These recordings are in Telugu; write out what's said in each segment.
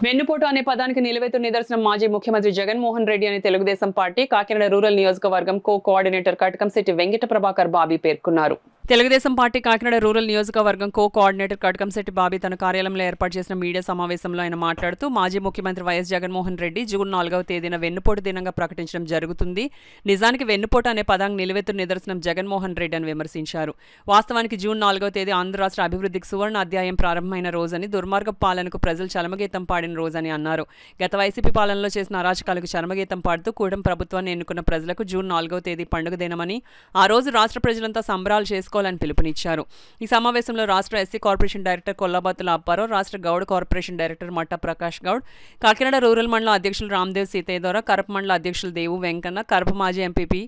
వెన్నుపోటు అనే పదానికి నిలువెత్తు నిదర్శనం మాజీ ముఖ్యమంత్రి జగన్మోహన్ రెడ్డి అని తెలుగుదేశం పార్టీ కాకినాడ రూరల్ నియోజకవర్గం కోఆర్డినేటర్ కటకంశెట్టి వెంకట ప్రభాకర్ బాబీ పేర్కొన్నారు. తెలుగుదేశం పార్టీ కాకినాడ రూరల్ నియోజకవర్గం కోఆర్డినేటర్ కటకంశెట్టి బాబీ తన కార్యాలయంలో ఏర్పాటు చేసిన మీడియా సమావేశంలో ఆయన మాట్లాడుతూ మాజీ ముఖ్యమంత్రి వైఎస్ జగన్మోహన్ రెడ్డి జూన్ 4వ తేదీన వెన్నుపోటు దినంగా ప్రకటించడం జరుగుతుంది. నిజానికి వెన్నుపోటు అనే పదానికి నిలువెత్తు నిదర్శనం జగన్మోహన్ రెడ్డి అని విమర్శించారు. వాస్తవానికి జూన్ 4వ తేదీ ఆంధ్ర రాష్ట్ర అభివృద్ధికి సువర్ణ అధ్యాయం ప్రారంభమైన రోజని, దుర్మార్గ పాలనకు ప్రజలు చరమగీతం పాడిన రోజని అన్నారు. గత వైసీపీ పాలనలో చేసిన అరాచకాలకు చరమగీతం పాడుతూ కూటమి ప్రభుత్వాన్ని ఎన్నుకున్న ప్రజలకు జూన్ 4వ తేదీ పండుగ దినమని, ఆ రోజు రాష్ట్ర ప్రజలంతా సంబరాలు చేసుకోవాలని పిలుపునిచ్చారు. ఈ సమావేశంలో రాష్ట్ర SC corporation director Kollabathula Apparao, రాష్ట్ర గౌడ్ కార్పొరేషన్ డైరెక్టర్ మట్ట ప్రకాష్ గౌడ్, కాకినాడ రూరల్ మండల అధ్యక్షులు రామ్దేవ్ సీతయ్యదోర, కరప మండల అధ్యక్షులు దేవు వెంకన్న, కరప మాజీ ఎంపీపీ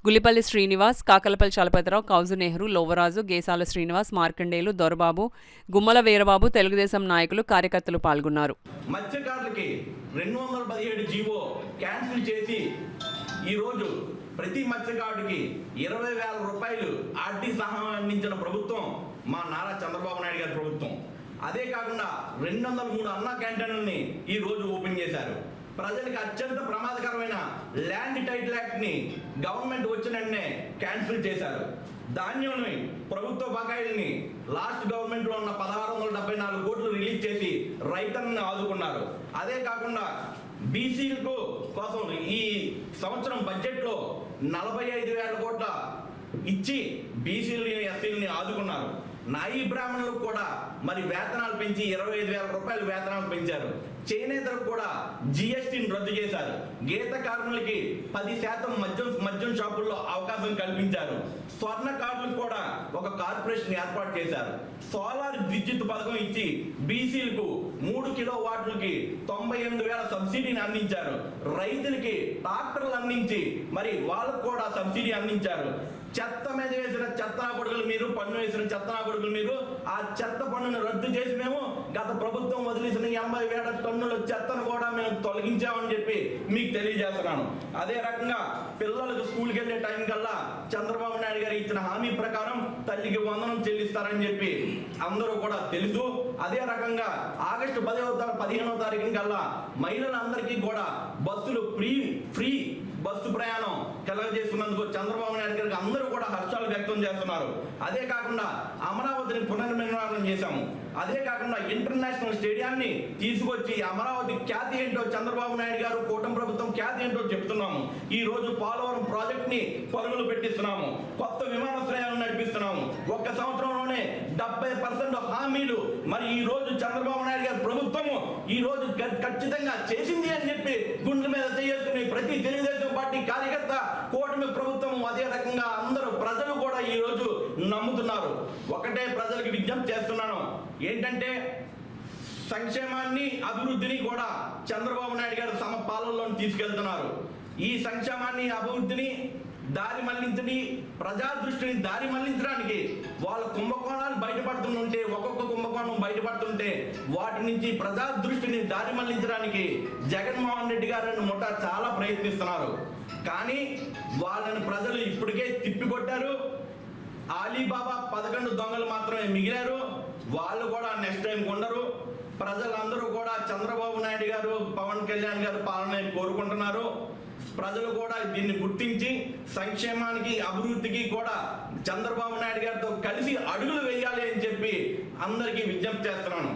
గులిపల్లి శ్రీనివాస్, కాకలపల్లి చలపతిరావు, కౌజు నెహ్రూ, లోవరాజు, గేసాల శ్రీనివాస్, మార్కండేయులు, దొరబాబు, గుమ్మల వీరబాబు, తెలుగుదేశం నాయకులు, కార్యకర్తలు పాల్గొన్నారు. మత్స్యకారులకి 217 జీవో క్యాన్సిల్ చేసి ఈరోజు ప్రతి మత్స్యకారుడికి 20,000 రూపాయలు ఆర్థిక సహాయం అందించిన ప్రభుత్వం మా నారా చంద్రబాబు నాయుడు గారి ప్రభుత్వం. అదే కాకుండా 203 అన్నా క్యాంటీన్లని ఈ రోజు ఓపెన్ చేశారు. ప్రజలకు అత్యంత ప్రమాదకరమైన ల్యాండ్ టైటిల్ యాక్ట్ని గవర్నమెంట్ వచ్చిన వెంటనే క్యాన్సిల్ చేశారు. ధాన్యంని ప్రభుత్వ బకాయిల్ని లాస్ట్ గవర్నమెంట్లో ఉన్న 1674 కోట్లు రిలీజ్ చేసి రైతులను ఆదుకున్నారు. అదే కాకుండా బీసీలకు కోసం ఈ సంవత్సరం బడ్జెట్లో 45,000 కోట్ల ఇచ్చి బీసీలని ఎస్సీలని ఆదుకున్నారు. నాయి బ్రాహ్మణులకు కూడా మరి వేతనాలు పెంచి 25,000 రూపాయలు వేతనాలు పెంచారు. చేనేతలకు కూడా జిఎస్టీని రద్దు చేశారు. గీత కార్మికులకి 10% మద్యం షాపుల్లో అవకాశం కల్పించారు. స్వర్ణ కార్డులకు కూడా ఒక కార్పొరేషన్ ఏర్పాటు చేశారు. సోలార్ విద్యుత్ పథకం ఇచ్చి బీసీలకు 3 కిలోవాట్లకి 98,000 సబ్సిడీని అందించారు. రైతులకి ట్రాక్టర్లు అందించి మరి వాళ్ళకు కూడా సబ్సిడీ అందించారు. చెత్త మీద వేసిన చెత్తనా కొడుకులు మీరు, పన్ను వేసిన చెత్తనా కొడుకులు మీరు, ఆ చెత్త పన్నును రద్దు చేసి మేము గత ప్రభుత్వం వదిలేసిన 80,000 టన్నుల చెత్తను కూడా మేము తొలగించామని చెప్పి మీకు తెలియజేస్తున్నాను. అదే రకంగా పిల్లలకు స్కూల్కి వెళ్ళే టైం కల్లా చంద్రబాబు నాయుడు గారు ఇచ్చిన హామీ ప్రకారం తల్లికి వందనం చెల్లిస్తారని చెప్పి అందరూ కూడా తెలుసు. అదే రకంగా ఆగస్టు 15వ తారీఖు కల్లా మహిళలందరికీ కూడా బస్సులు ఫ్రీ బస్సు ప్రయాణం కలగజేసుకున్నందుకు చంద్రబాబు నాయుడు గారికి అందరూ కూడా హర్షాలు వ్యక్తం చేస్తున్నారు. అదే కాకుండా అమరావతిని పునర్నిర్మాణం చేశాము. అదే కాకుండా ఇంటర్నేషనల్ స్టేడియాన్ని తీసుకొచ్చి అమరావతి ఖ్యాతి ఏంటో చంద్రబాబు నాయుడు గారు, కూటమి ప్రభుత్వం ఖ్యాతి ఏంటో చెప్తున్నాము. ఈ రోజు పోలవరం ప్రాజెక్ట్ ని పరుగులు పెట్టిస్తున్నాము. కొత్త విమానాశ్రయాలను నడిపిస్తున్నాము. ఒక్క సంవత్సరంలోనే 70% హామీలు మరి ఈ రోజు చంద్రబాబు నాయుడు గారి ప్రభుత్వము ఈ రోజు ఖచ్చితంగా చేసింది అని చెప్పి గుండెల మీద చేసుకుని ప్రతి తెలుగుదేశం పార్టీ కార్యకర్త, కూటమి ప్రభుత్వం, అదే రకంగా అందరూ ప్రజలు కూడా ఈ రోజు నమ్ముతున్నారు. ఒకటే ప్రజలకు విజ్ఞప్తి చేస్తున్నాను ఏంటంటే సంక్షేమాన్ని అభివృద్ధిని కూడా చంద్రబాబు నాయుడు గారు తమ పాలనలో తీసుకెళ్తున్నారు. ఈ సంక్షేమాన్ని అభివృద్ధిని దారి మళ్లించని, ప్రజా దృష్టిని దారి మళ్లించడానికి వాళ్ళ కుంభకోణాలు బయటపడుతుంటే, ఒక్కొక్క కుంభకోణం బయటపడుతుంటే వాటి నుంచి ప్రజా దృష్టిని దారి మళ్లించడానికి జగన్మోహన్ రెడ్డి గారు ముఠా చాలా ప్రయత్నిస్తున్నారు. కానీ వాళ్ళని ప్రజలు ఇప్పటికే తిప్పికొట్టారు. అలీబాబా 11 దొంగలు మాత్రమే మిగిలారు. వాళ్ళు కూడా నెక్స్ట్ టైం ఉండరు. ప్రజలందరూ కూడా చంద్రబాబు నాయుడు గారు, పవన్ కళ్యాణ్ గారు పాలన కోరుకుంటున్నారు. ప్రజలు కూడా దీన్ని గుర్తించి సంక్షేమానికి, అభివృద్ధికి కూడా చంద్రబాబు నాయుడు గారితో కలిసి అడుగులు వేయాలి అని చెప్పి అందరికీ విజ్ఞప్తి చేస్తున్నాను.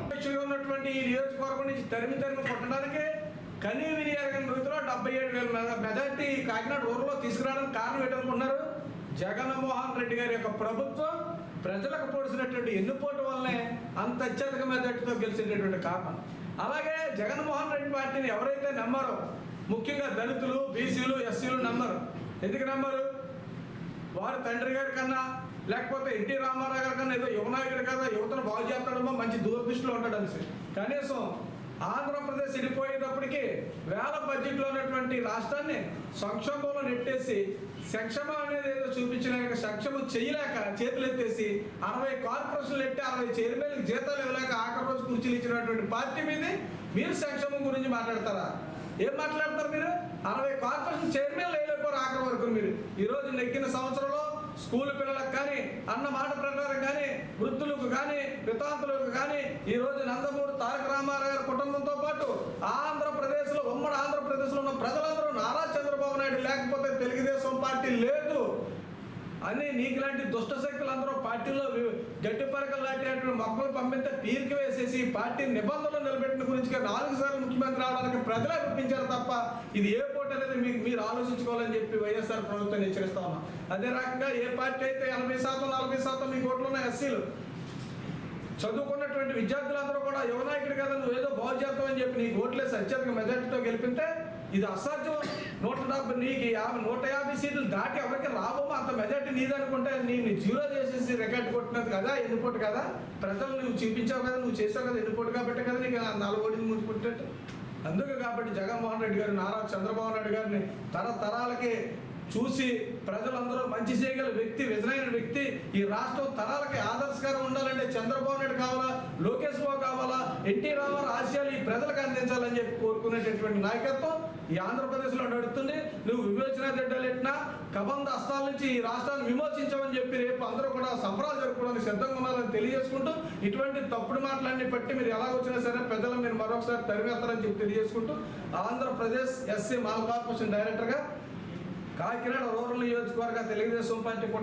ఉన్నటువంటి ఈ నియోజకవర్గం నుంచి తరిమి కొట్టడానికి కనీ విని ఎరగని రీతిలో 77,000 మెజార్టీ కాకినాడ ఊర్లో తీసుకురావడానికి కారణం ఏంటనుకున్నారు? జగన్మోహన్ రెడ్డి గారి యొక్క ప్రభుత్వం ప్రజలకు పొడిసినటువంటి ఎన్నుపోటు వల్లనే అంత అత్యధిక మెజార్టీతో గెలిచేటటువంటి కారణం. అలాగే జగన్మోహన్ రెడ్డి పార్టీని ఎవరైతే నమ్మారో, ముఖ్యంగా దళితులు, బీసీలు, ఎస్సీలు నమ్మరు. ఎందుకు నమ్మరు? వారి తండ్రి గారి కన్నా, లేకపోతే ఎన్టీ రామారావు గారి కన్నా ఏదో యువనాయకుడు కదా, యువతను బాగు చేస్తాడమో, మంచి దూరదృష్టిలో ఉంటాడు అనేసి. కనీసం ఆంధ్రప్రదేశ్ వెళ్ళిపోయేటప్పటికి వేల బడ్జెట్లో ఉన్నటువంటి రాష్ట్రాన్ని సంక్షోభంలో నెట్టేసి సంక్షేమం అనేది ఏదో చూపించలేక, సంక్షేమం చేయలేక చేతులు ఎత్తేసి 60 కార్పొరేషన్లు ఎట్టి 60 చైర్మన్లకు జీతాలు ఇవ్వలేక ఆఖరి రోజు కుర్చీలు ఇచ్చినటువంటి పార్టీ మీద మీరు సంక్షేమం గురించి మాట్లాడతారా? ఏం మాట్లాడతారు మీరు? 60 కార్పొరేషన్ చైర్మన్లు వేయలేకపోరు ఆఖరి వరకు. మీరు ఈరోజు నెక్కిన సంవత్సరంలో స్కూల్ పిల్లలకు కానీ, అన్న మాట ప్రకారం కానీ, వృద్ధులకు కానీ, వితాంతులకు కానీ ఈరోజు నందమూరి తారక రామారావు గారి కుటుంబంతో పాటు ఆంధ్రప్రదేశ్లో ఉమ్మడి ఆంధ్రప్రదేశ్లో ఉన్న ప్రజలందరూ నారా చంద్రబాబు నాయుడు లేకపోతే తెలుగుదేశం పార్టీ లేదు అని నీకు లాంటి దుష్ట శక్తులందరూ పార్టీలో గట్టి పరకలు లాంటి మొక్కలు పంపితే పీరికి వేసేసి పార్టీ నిబంధనలు నిలబెట్టిన గురించి 4 సార్లు ముఖ్యమంత్రి అవడానికి ప్రజలే ఒప్పించారు తప్ప ఇది ఏ పోటీ అనేది మీరు ఆలోచించుకోవాలని చెప్పి వైఎస్ఆర్ ప్రభుత్వం హెచ్చరిస్తా ఉన్నాం. అదే రకంగా ఏ పార్టీ అయితే 80% 40% మీకు ఓట్లు ఉన్న ఎస్సీలు చదువుకున్నటువంటి విద్యార్థులందరూ కూడా యువనాయకుడు కదా నువ్వు ఏదో బాగు చేస్తావని చెప్పి నీకు ఓట్లేసి అత్యధిక మెజార్టీతో గెలిపితే ఇది అసాధ్యం. 170 నీకు 150 సీట్లు దాటి ఎవరికి రాబోమో అంత మెజార్టీ నీదనుకుంటే నేను జీరో చేసేసి రికార్డు కొట్టినది కదా ఎన్నిపోటు కదా ప్రజలు నువ్వు చూపించావు కదా నువ్వు చేసావు కదా ఎన్నిపోటు కాబట్టి కదా నీకు 4 ఓట్లు ముందుకుంటే అందుకే కాబట్టి జగన్మోహన్ రెడ్డి గారు నారా చంద్రబాబు నాయుడు గారిని తరతరాలకి చూసి ప్రజలందరూ మంచి చేయగల వ్యక్తి విజనైన వ్యక్తి ఈ రాష్ట్రం తరాలకి ఆదర్శకరం ఉండాలంటే చంద్రబాబు నాయుడు కావాలా లోకేష్ బాబు కావాలా ఎన్టీ రామారావు ఆశయాలు ఈ ప్రజలకు అందించాలని చెప్పి కోరుకునేటటువంటి నాయకత్వం ఈ ఆంధ్రప్రదేశ్లో నడుస్తుంది. నువ్వు విమోచన దిడ్డలు ఎట్టినా కబంధ హస్తాల నుంచి ఈ రాష్ట్రాన్ని విమోచించమని చెప్పి రేపు అందరూ కూడా సంబరాలు జరుపుకోవడానికి సిద్ధంగా ఉన్నారని తెలియజేసుకుంటూ ఇటువంటి తప్పుడు మాటలన్నీ బట్టి మీరు ఎలా వచ్చినా సరే ప్రజలు మీరు మరొకసారి తరిమేస్తారని చెప్పి తెలియజేసుకుంటూ ఆంధ్రప్రదేశ్ ఎస్సీ మాల్ కార్పొరేషన్ డైరెక్టర్గా కాకినాడ రూరల్ నియోజకవర్గ తెలుగుదేశం పార్టీ